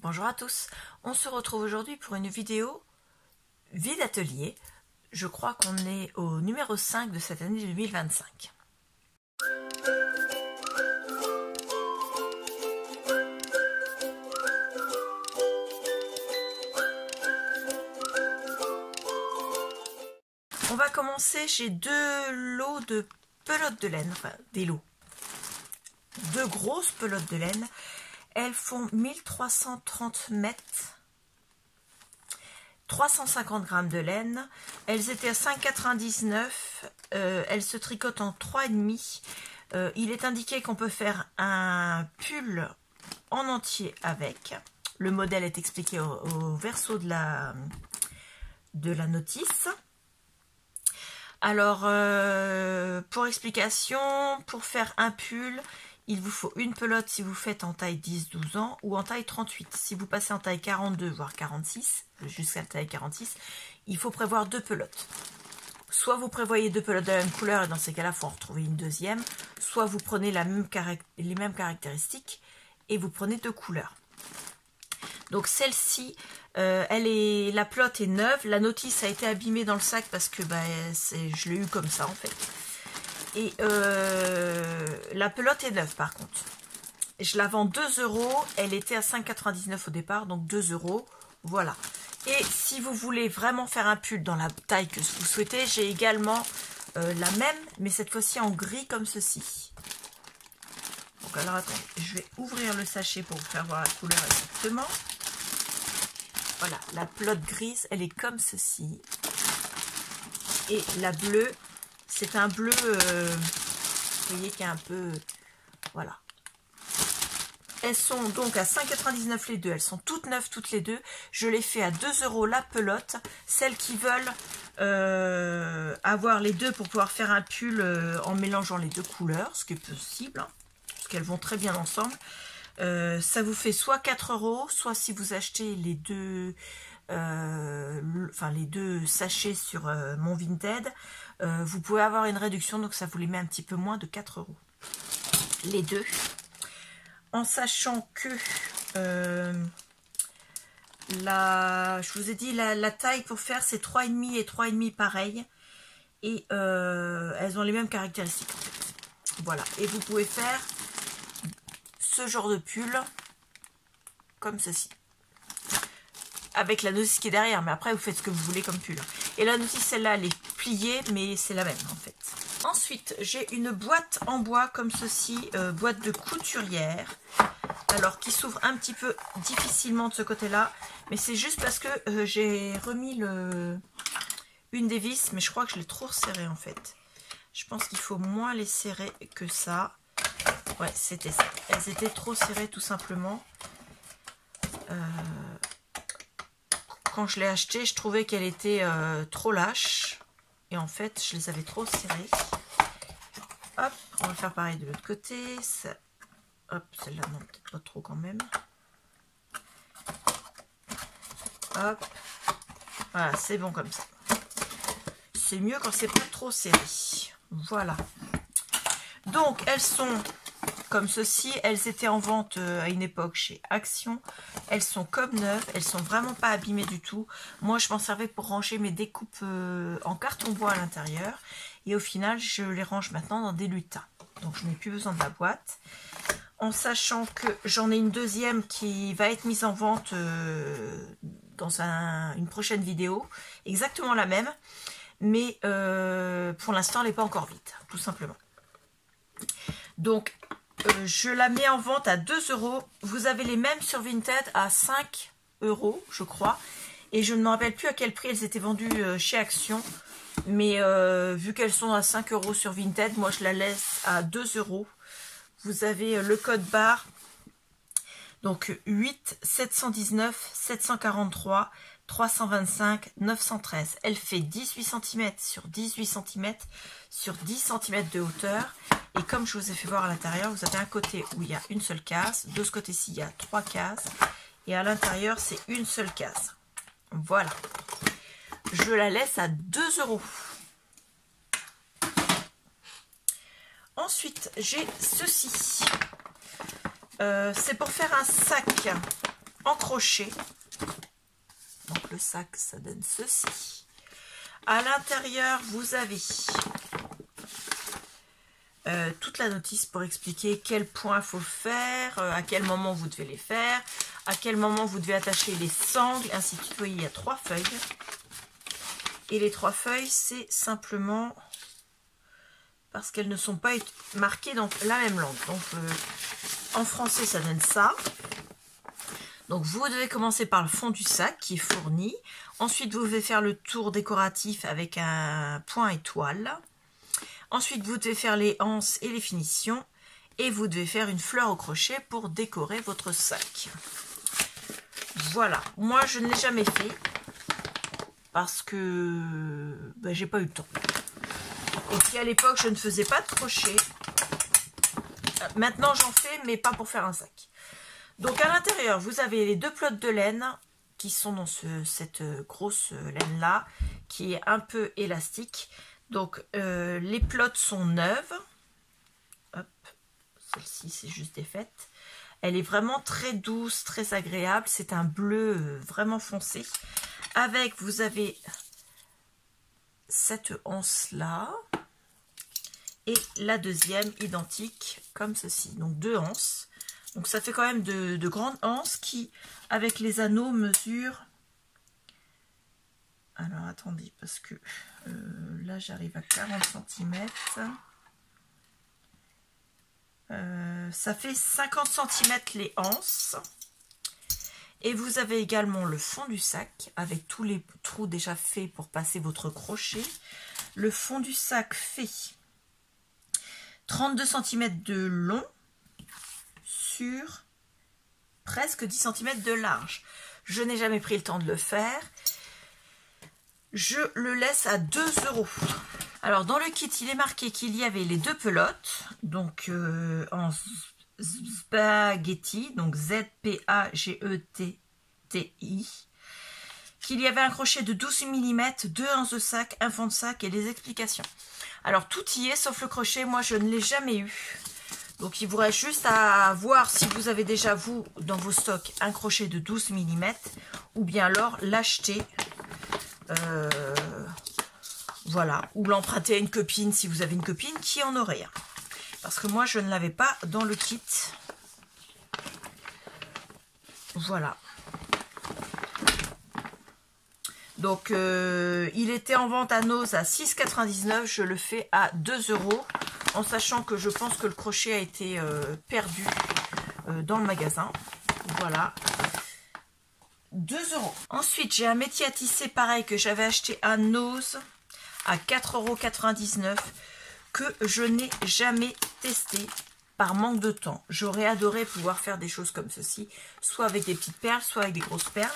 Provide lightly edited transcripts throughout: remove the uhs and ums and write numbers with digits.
Bonjour à tous, on se retrouve aujourd'hui pour une vidéo vide atelier. Je crois qu'on est au numéro 5 de cette année 2025. On va commencer, j'ai deux lots de pelotes de laine, enfin des lots. Deux grosses pelotes de laine. Elles font 1330 mètres, 350 grammes de laine. Elles étaient à 5,99 €. Elles se tricotent en 3,5 €. Il est indiqué qu'on peut faire un pull en entier avec. Le modèle est expliqué au verso de la notice. Alors, pour explication, pour faire un pull, il vous faut une pelote si vous faites en taille 10-12 ans ou en taille 38. Si vous passez en taille 42 voire 46, jusqu'à la taille 46, il faut prévoir deux pelotes. Soit vous prévoyez deux pelotes de la même couleur et dans ces cas-là, il faut en retrouver une deuxième. Soit vous prenez les mêmes caractéristiques et vous prenez deux couleurs. Donc celle-ci, la pelote est neuve. La notice a été abîmée dans le sac parce que je l'ai eu comme ça en fait. Et la pelote est neuve par contre. Je la vends 2 €. Elle était à 5,99 € au départ, donc 2 €. Voilà. Et si vous voulez vraiment faire un pull dans la taille que vous souhaitez, j'ai également la même, mais cette fois-ci en gris comme ceci. Donc alors attendez, je vais ouvrir le sachet pour vous faire voir la couleur exactement. Voilà, la pelote grise, elle est comme ceci. Et la bleue, c'est un bleu, vous voyez, qui est un peu... Voilà. Elles sont donc à 5,99 € les deux. Elles sont toutes neuves toutes les deux. Je les fais à 2 € la pelote. Celles qui veulent avoir les deux pour pouvoir faire un pull en mélangeant les deux couleurs, ce qui est possible, hein, parce qu'elles vont très bien ensemble. Ça vous fait soit 4 €, soit si vous achetez les deux... les deux sachets sur mon Vinted, vous pouvez avoir une réduction, donc ça vous les met un petit peu moins de 4 € les deux, en sachant que je vous ai dit la taille pour faire c'est 3,5 et 3,5 pareil, et elles ont les mêmes caractéristiques en fait. Voilà, et vous pouvez faire ce genre de pull comme ceci, avec la notice qui est derrière, mais après vous faites ce que vous voulez comme pull. Et la notice, celle-là, elle est pliée, mais c'est la même en fait. Ensuite, j'ai une boîte en bois comme ceci, boîte de couturière, alors qui s'ouvre un petit peu difficilement de ce côté-là, mais c'est juste parce que j'ai remis une des vis, mais je crois que je l'ai trop serrée en fait. Je pense qu'il faut moins les serrer que ça. Ouais, c'était ça. Elles étaient trop serrées tout simplement. Quand je l'ai achetée, je trouvais qu'elle était trop lâche. Et en fait, je les avais trop serrées. Hop, on va faire pareil de l'autre côté. Ça... Hop, celle-là, non, peut-être pas trop quand même. Hop. Voilà, c'est bon comme ça. C'est mieux quand c'est pas trop serré. Voilà. Donc, elles sont... comme ceci, elles étaient en vente à une époque chez Action. Elles sont comme neuves, elles sont vraiment pas abîmées du tout. Moi, je m'en servais pour ranger mes découpes en carton bois à l'intérieur. Et au final, je les range maintenant dans des lutins. Donc, je n'ai plus besoin de la boîte. En sachant que j'en ai une deuxième qui va être mise en vente dans une prochaine vidéo. Exactement la même. Mais pour l'instant, elle n'est pas encore vide, tout simplement. Donc, je la mets en vente à 2 €. Vous avez les mêmes sur Vinted à 5 € je crois. Et je ne me rappelle plus à quel prix elles étaient vendues chez Action. Mais vu qu'elles sont à 5 € sur Vinted, moi je la laisse à 2 €. Vous avez le code barre. Donc 8 719 743 325 913. Elle fait 18 cm sur 18 cm sur 10 cm de hauteur. Et comme je vous ai fait voir à l'intérieur, vous avez un côté où il y a une seule case. De ce côté-ci, il y a 3 cases. Et à l'intérieur, c'est une seule case. Voilà. Je la laisse à 2 €. Ensuite, j'ai ceci. C'est pour faire un sac en crochet. Donc le sac, ça donne ceci. À l'intérieur, vous avez toute la notice pour expliquer quel point faut faire, à quel moment vous devez les faire, à quel moment vous devez attacher les sangles, ainsi de suite. Vous voyez, il y a 3 feuilles. Et les 3 feuilles, c'est simplement parce qu'elles ne sont pas marquées dans la même langue. Donc en français, ça donne ça. Donc vous devez commencer par le fond du sac qui est fourni. Ensuite, vous devez faire le tour décoratif avec un point étoile. Ensuite, vous devez faire les anses et les finitions. Et vous devez faire une fleur au crochet pour décorer votre sac. Voilà. Moi, je ne l'ai jamais fait parce que j'ai pas eu le temps. Et puis à l'époque, je ne faisais pas de crochet. Maintenant, j'en fais, mais pas pour faire un sac. Donc à l'intérieur, vous avez les 2 pelotes de laine qui sont dans cette grosse laine là, qui est un peu élastique. Donc les pelotes sont neuves. Hop, celle-ci c'est juste défaite. Elle est vraiment très douce, très agréable. C'est un bleu vraiment foncé. Avec, vous avez cette anse là. Et la deuxième identique comme ceci. Donc 2 anses. Donc ça fait quand même de grandes anses qui, avec les anneaux, mesurent... Alors attendez, parce que là j'arrive à 40 cm. Ça fait 50 cm les anses. Et vous avez également le fond du sac, avec tous les trous déjà faits pour passer votre crochet. Le fond du sac fait 32 cm de long sur presque 10 cm de large. Je n'ai jamais pris le temps de le faire. Je le laisse à 2 €. Alors dans le kit, il est marqué qu'il y avait les 2 pelotes, donc en spaghetti, donc Z-P-A-G-E-T-T-I, qu'il y avait un crochet de 12 mm, 2 anses de sac, un fond de sac et des explications. Alors tout y est sauf le crochet, moi je ne l'ai jamais eu. Donc il vous reste juste à voir si vous avez déjà vous dans vos stocks un crochet de 12 mm ou bien alors l'acheter. Voilà, ou l'emprunter à une copine si vous avez une copine qui en aurait un. Parce que moi je ne l'avais pas dans le kit. Voilà. Donc il était en vente à Noz à 6,99 €, je le fais à 2 €. En sachant que je pense que le crochet a été perdu dans le magasin. Voilà. 2 €. Ensuite, j'ai un métier à tisser pareil que j'avais acheté à Noz à 4,99 € que je n'ai jamais testé par manque de temps. J'aurais adoré pouvoir faire des choses comme ceci, soit avec des petites perles, soit avec des grosses perles.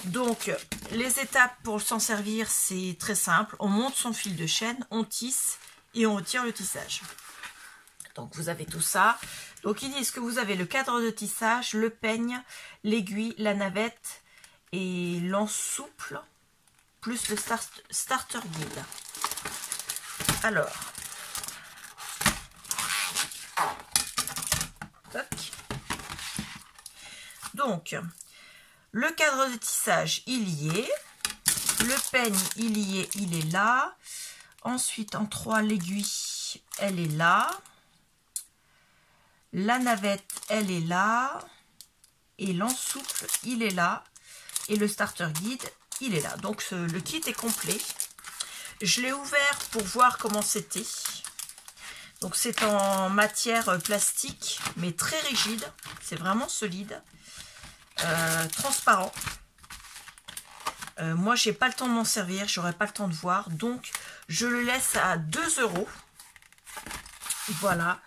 Donc, les étapes pour s'en servir, c'est très simple. On monte son fil de chaîne, on tisse et on retire le tissage. Donc vous avez tout ça. Donc ils disent que vous avez le cadre de tissage, le peigne, l'aiguille, la navette et l'anse souple, plus le starter guide. Alors, toc. Donc, le cadre de tissage, il y est. Le peigne, il y est, il est là. Ensuite, en 3, l'aiguille, elle est là. La navette, elle est là. Et l'anse souple, il est là. Et le starter guide, il est là. Donc, le kit est complet. Je l'ai ouvert pour voir comment c'était. Donc, c'est en matière plastique, mais très rigide. C'est vraiment solide. Transparent. Moi, j'ai pas le temps de m'en servir. J'aurai pas le temps de voir. Donc, je le laisse à 2 €. Voilà.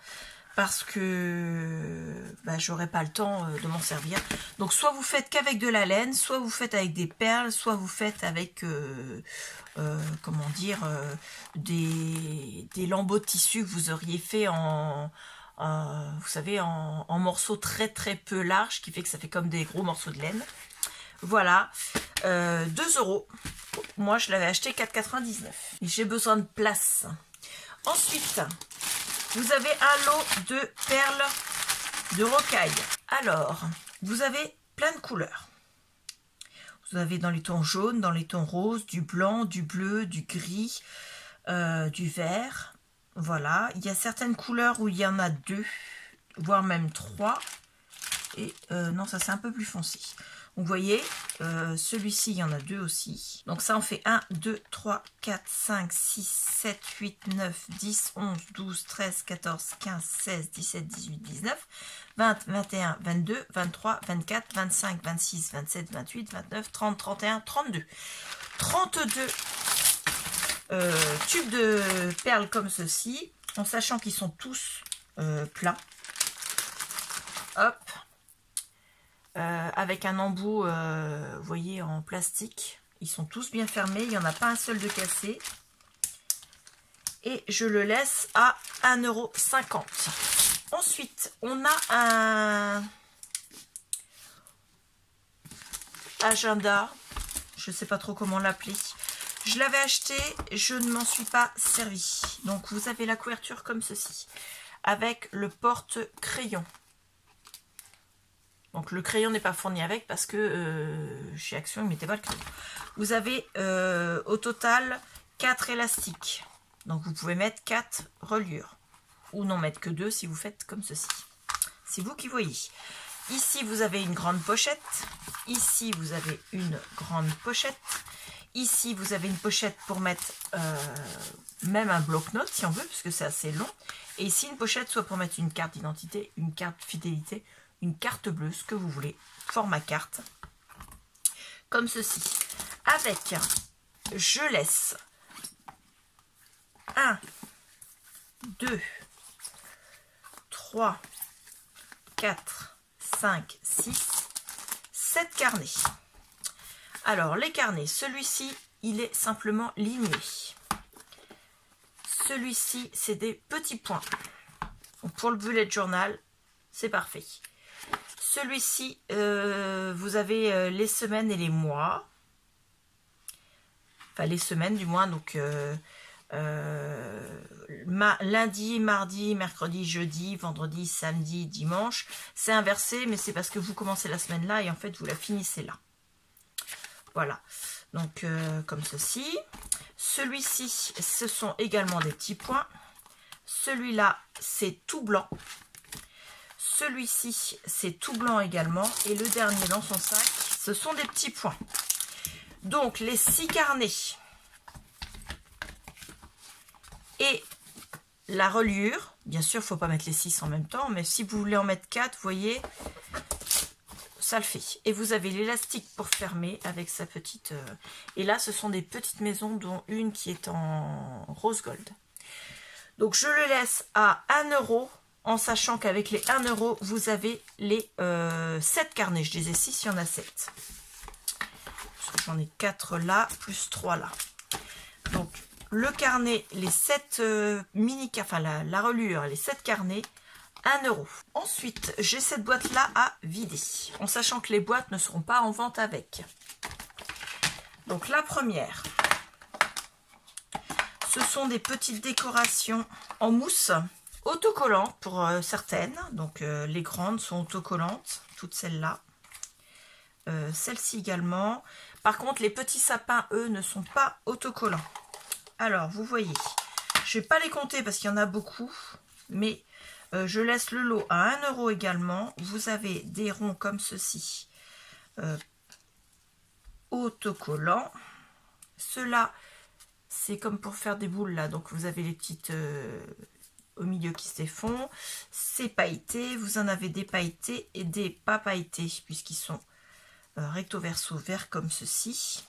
Parce que j'aurai pas le temps de m'en servir. Donc, soit vous faites qu'avec de la laine, soit vous faites avec des perles, soit vous faites avec, comment dire, des lambeaux de tissu que vous auriez fait vous savez, en morceaux très très peu larges, qui fait que ça fait comme des gros morceaux de laine. Voilà, 2 €. Moi, je l'avais acheté 4,99 €. Et j'ai besoin de place. Ensuite, vous avez un lot de perles de rocaille. Alors, vous avez plein de couleurs. Vous avez dans les tons jaunes, dans les tons roses, du blanc, du bleu, du gris, du vert. Voilà, il y a certaines couleurs où il y en a 2, voire même 3. Et non, ça c'est un peu plus foncé. Donc vous voyez, celui-ci, il y en a 2 aussi. Donc ça en fait 1, 2, 3, 4, 5, 6, 7, 8, 9, 10, 11, 12, 13, 14, 15, 16, 17, 18, 19, 20, 21, 22, 23, 24, 25, 26, 27, 28, 29, 30, 31, 32. 32 tubes de perles comme ceci, en sachant qu'ils sont tous plats. Hop. Avec un embout, vous voyez, en plastique. Ils sont tous bien fermés, il n'y en a pas un seul de cassé. Et je le laisse à 1,50 €. Ensuite, on a un agenda, je ne sais pas trop comment l'appeler. Je l'avais acheté, je ne m'en suis pas servi. Donc vous avez la couverture comme ceci, avec le porte-crayon. Donc le crayon n'est pas fourni avec parce que chez Action, il ne mettait pas le crayon. Vous avez au total 4 élastiques. Donc vous pouvez mettre 4 reliures. Ou n'en mettre que 2 si vous faites comme ceci. C'est vous qui voyez. Ici, vous avez une grande pochette. Ici, vous avez une grande pochette. Ici, vous avez une pochette pour mettre même un bloc-notes si on veut, puisque c'est assez long. Et ici, une pochette soit pour mettre une carte d'identité, une carte fidélité, une carte bleue, ce que vous voulez, format carte, comme ceci. Avec, je laisse 1, 2, 3, 4, 5, 6, 7 carnets. Alors, les carnets, celui-ci, il est simplement ligné. Celui-ci, c'est des petits points. Donc, pour le bullet journal, c'est parfait. Celui-ci, vous avez les semaines et les mois. Enfin, les semaines du moins. Donc, lundi, mardi, mercredi, jeudi, vendredi, samedi, dimanche. C'est inversé, mais c'est parce que vous commencez la semaine là et en fait, vous la finissez là. Voilà. Donc, comme ceci. Celui-ci, ce sont également des petits points. Celui-là, c'est tout blanc. Celui-ci, c'est tout blanc également. Et le dernier dans son sac, ce sont des petits points. Donc, les 6 carnets et la reliure. Bien sûr, il ne faut pas mettre les 6 en même temps. Mais si vous voulez en mettre 4, vous voyez, ça le fait. Et vous avez l'élastique pour fermer avec sa petite... Et là, ce sont des petites maisons, dont une qui est en rose gold. Donc, je le laisse à 1 €. En sachant qu'avec les 1 €, vous avez les 7 carnets. Je disais 6, il y en a 7. J'en ai 4 là, plus 3 là. Donc, le carnet, les 7 mini... Enfin, la reliure, les 7 carnets, 1 €. Ensuite, j'ai cette boîte-là à vider. En sachant que les boîtes ne seront pas en vente avec. Donc, la première, ce sont des petites décorations en mousse. Autocollantes pour certaines, donc les grandes sont autocollantes, toutes celles-là, celle-ci également. Par contre, les petits sapins, eux, ne sont pas autocollants. Alors, vous voyez, je ne vais pas les compter parce qu'il y en a beaucoup, mais je laisse le lot à 1 € également. Vous avez des ronds comme ceci, autocollants. Ceux-là, c'est comme pour faire des boules là, donc vous avez les petites... au milieu qui se font, c'est pailleté, vous en avez des pailletés et des pas pailletés puisqu'ils sont recto verso vert comme ceci.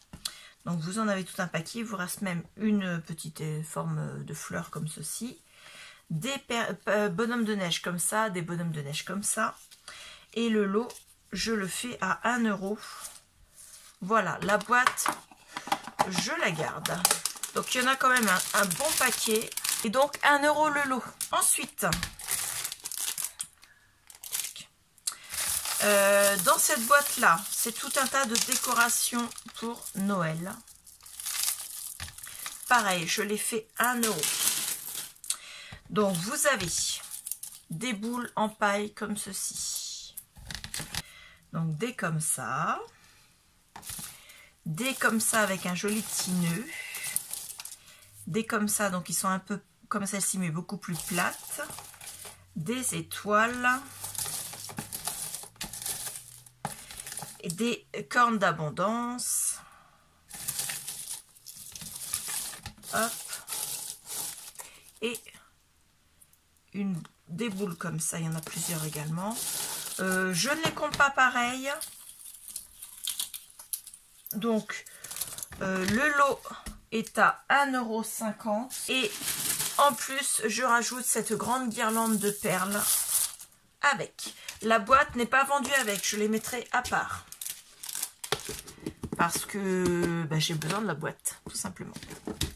Donc vous en avez tout un paquet, il vous reste même une petite forme de fleur comme ceci, des bonhommes de neige comme ça, des bonhommes de neige comme ça, et le lot je le fais à 1 €. Voilà, la boîte je la garde. Donc il y en a quand même un bon paquet. Et donc 1 € le lot. Ensuite, dans cette boîte-là, c'est tout un tas de décorations pour Noël. Pareil, je les fais 1 €. Donc vous avez des boules en paille comme ceci. Donc des comme ça. Des comme ça avec un joli petit nœud. Des comme ça, donc ils sont un peu comme celle-ci mais beaucoup plus plates. Des étoiles. Et des cornes d'abondance. Hop. Et des boules comme ça, il y en a plusieurs également. Je ne les compte pas pareil. Donc, le lot est à 1,50 €. Et en plus, je rajoute cette grande guirlande de perles avec. La boîte n'est pas vendue avec, je les mettrai à part. Parce que j'ai besoin de la boîte, tout simplement.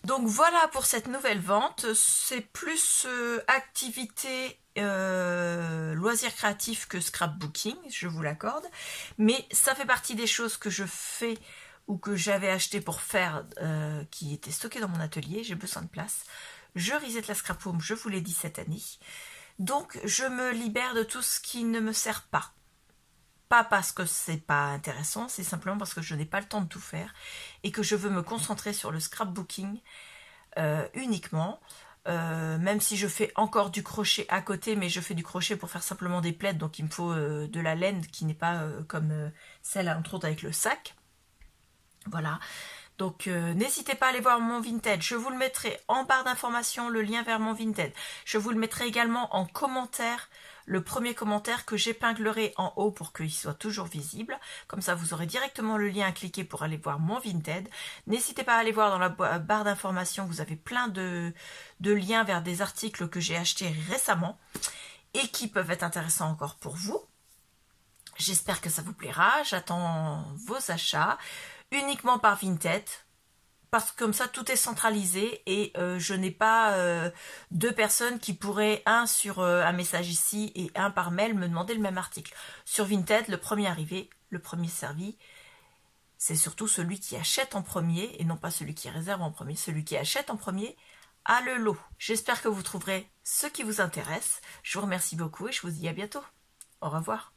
Donc voilà pour cette nouvelle vente. C'est plus activité loisir créatif que scrapbooking, je vous l'accorde. Mais ça fait partie des choses que je fais ou que j'avais acheté pour faire, qui étaient stockées dans mon atelier. J'ai besoin de place. Je reset la scrap home, je vous l'ai dit cette année. Donc je me libère de tout ce qui ne me sert pas. Pas parce que c'est pas intéressant, c'est simplement parce que je n'ai pas le temps de tout faire et que je veux me concentrer sur le scrapbooking uniquement. Même si je fais encore du crochet à côté, mais je fais du crochet pour faire simplement des plaids, donc il me faut de la laine qui n'est pas comme celle entre autres avec le sac. Voilà. Donc n'hésitez pas à aller voir mon Vinted, je vous le mettrai en barre d'informations, le lien vers mon Vinted. Je vous le mettrai également en commentaire, le premier commentaire que j'épinglerai en haut pour qu'il soit toujours visible. Comme ça vous aurez directement le lien à cliquer pour aller voir mon Vinted. N'hésitez pas à aller voir dans la barre d'informations, vous avez plein de liens vers des articles que j'ai achetés récemment et qui peuvent être intéressants encore pour vous. J'espère que ça vous plaira, j'attends vos achats. Uniquement par Vinted, parce que comme ça tout est centralisé et je n'ai pas deux personnes qui pourraient, un sur un message ici et un par mail, me demander le même article. Sur Vinted, le premier arrivé, le premier servi, c'est surtout celui qui achète en premier et non pas celui qui réserve en premier. Celui qui achète en premier a le lot. J'espère que vous trouverez ce qui vous intéresse. Je vous remercie beaucoup et je vous dis à bientôt. Au revoir.